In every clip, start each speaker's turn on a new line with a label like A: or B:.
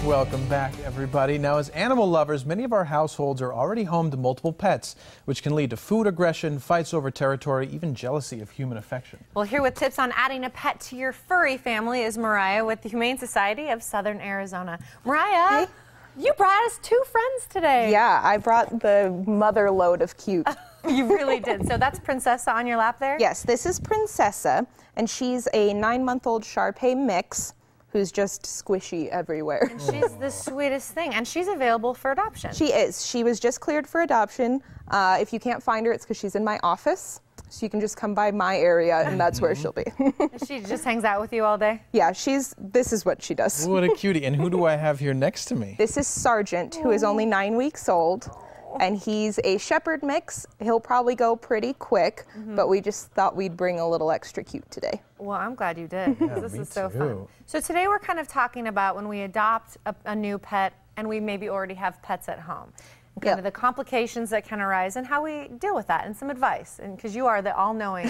A: Welcome back, everybody. Now, as animal lovers, many of our households are already home to multiple pets, which can lead to food aggression, fights over territory, even jealousy of human affection.
B: Well, here with tips on adding a pet to your furry family is Mariah with the Humane Society of Southern Arizona. Mariah, hey. You brought us two friends today.
C: Yeah, I brought the mother load of cute.
B: You really did. So that's Princessa on your lap there?
C: Yes, this is Princessa, and she's a 9-month-old Shar-Pei mix who's just squishy everywhere.
B: And she's the sweetest thing, and she's available for adoption.
C: She is. She was just cleared for adoption. If you can't find her, it's because she's in my office. So you can just come by my area, and that's where she'll be.
B: She just hangs out with you all day?
C: Yeah, this is what she does.
A: What a cutie. And who do I have here next to me?
C: This is Sergeant, who is only 9 weeks old. And he's a shepherd mix. He'll probably go pretty quick, but we just thought we'd bring a little extra cute today.
B: Well, I'm glad you did.
A: Yeah,
B: this
A: me
B: is so
A: too.
B: fun. So today we're kind of talking about when we adopt a new pet and we maybe already have pets at home. Kind of the complications that can arise and how we deal with that, and some advice. And because you are the all-knowing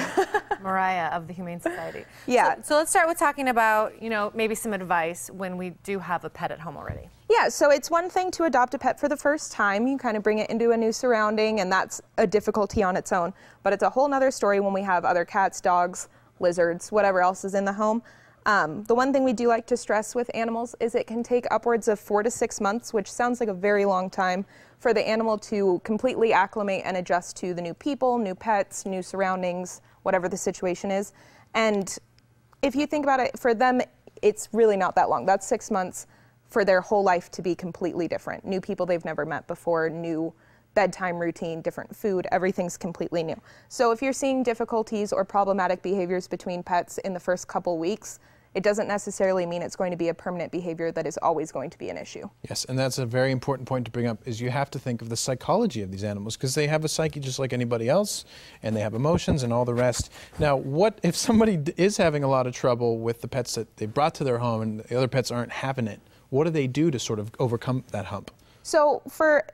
B: Mariah of the Humane Society.
C: Yeah.
B: So let's start with talking about, maybe some advice when we do have a pet at home already.
C: Yeah, so it's one thing to adopt a pet for the first time. You kind of bring it into a new surrounding, and that's a difficulty on its own. But it's a whole nother story when we have other cats, dogs, lizards, whatever else is in the home. The one thing we do like to stress with animals is it can take upwards of 4 to 6 months, which sounds like a very long time, for the animal to completely acclimate and adjust to the new people, new pets, new surroundings, whatever the situation is. And if you think about it, for them, it's really not that long. That's 6 months for their whole life to be completely different. New people they've never met before, new bedtime routine, different food, everything's completely new. So if you're seeing difficulties or problematic behaviors between pets in the first couple weeks, it doesn't necessarily mean it's going to be a permanent behavior that is always going to be an issue.
A: Yes, and that's a very important point to bring up, is you have to think of the psychology of these animals, because they have a psyche just like anybody else, and they have emotions and all the rest. Now, what if somebody is having a lot of trouble with the pets that they brought to their home and the other pets aren't having it? What do they do to sort of overcome that hump?
C: So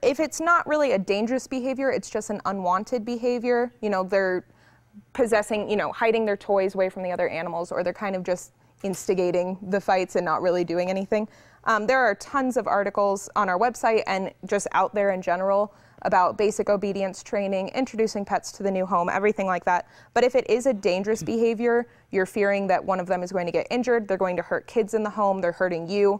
C: if it's not really a dangerous behavior, it's just an unwanted behavior, they're possessing, hiding their toys away from the other animals, or they're kind of just instigating the fights and not really doing anything. There are tons of articles on our website and just out there in general about basic obedience training, introducing pets to the new home, everything like that. But if it is a dangerous behavior, you're fearing that one of them is going to get injured, they're going to hurt kids in the home, they're hurting you,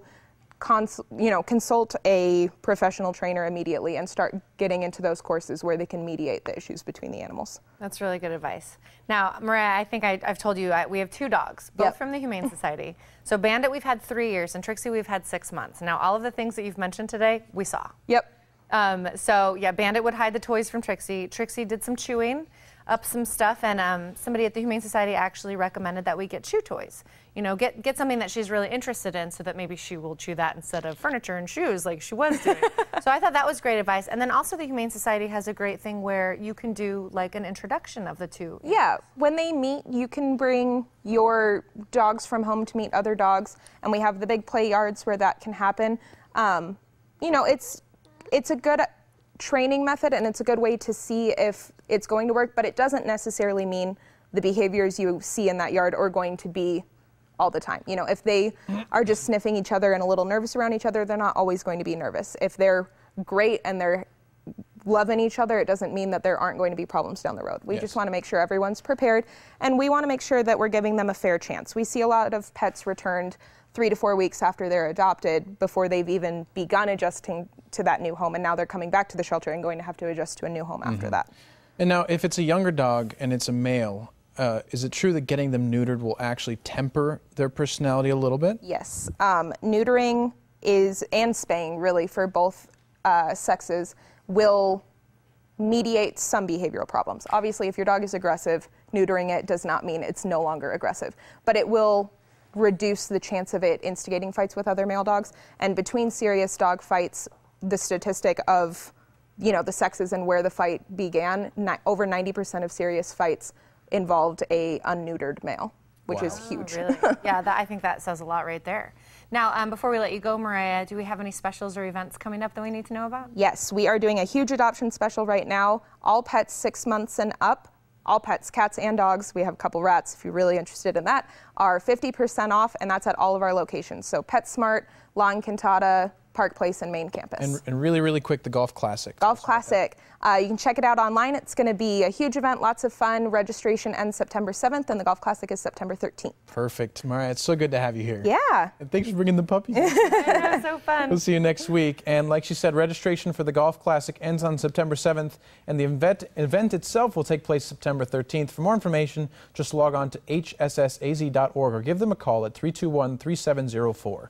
C: consult a professional trainer immediately and start getting into those courses where they can mediate the issues between the animals.
B: That's really good advice. Now, Mariah, I think I've told you we have 2 dogs, both from the Humane Society. So Bandit we've had 3 years, and Trixie we've had 6 months. Now, all of the things that you've mentioned today, we saw.
C: Yep.
B: So yeah, Bandit would hide the toys from Trixie. Trixie did some chewing up some stuff, and somebody at the Humane Society actually recommended that we get chew toys. Get something that she's really interested in, so that maybe she will chew that instead of furniture and shoes like she was doing. So I thought that was great advice. And then also the Humane Society has a great thing where you can do like an introduction of the two. Yeah,
C: when they meet, you can bring your dogs from home to meet other dogs, and we have the big play yards where that can happen. It's a good training method, and it's a good way to see if it's going to work, but it doesn't necessarily mean the behaviors you see in that yard are going to be all the time. If they are just sniffing each other and a little nervous around each other, they're not always going to be nervous. If they're great and they're loving each other, it doesn't mean that there aren't going to be problems down the road. We just want to make sure everyone's prepared, and we want to make sure that we're giving them a fair chance. We see a lot of pets returned 3 to 4 weeks after they're adopted, before they've even begun adjusting to that new home, and now they're coming back to the shelter and going to have to adjust to a new home after that.
A: And now, if it's a younger dog and it's a male, is it true that getting them neutered will actually temper their personality a little bit?
C: Yes. Neutering and spaying, really, for both sexes, will mediate some behavioral problems. Obviously, if your dog is aggressive, neutering it does not mean it's no longer aggressive, but it will reduce the chance of it instigating fights with other male dogs. And between serious dog fights, the statistic of the sexes and where the fight began, over 90% of serious fights involved a unneutered male, which is huge.
B: Really? Yeah, I think that says a lot right there. Now, before we let you go, Mariah, do we have any specials or events coming up that we need to know about?
C: Yes, we are doing a huge adoption special right now. All pets 6 months and up, all pets, cats and dogs, we have a couple rats if you're really interested in that, are 50% off, and that's at all of our locations. So PetSmart, La Encantada, Park Place, and Main Campus.
A: And really, really quick, the Golf Classic.
C: Golf Classic. You can check it out online. It's going to be a huge event, lots of fun. Registration ends September 7th, and the Golf Classic is September 13th.
A: Perfect. Mariah, it's so good to have you here.
C: Yeah.
A: And thanks for bringing the puppies.
B: I know, so fun.
A: We'll see you next week. And like she said, registration for the Golf Classic ends on September 7th, and the event itself will take place September 13th. For more information, just log on to hssaz.org or give them a call at 321-3704.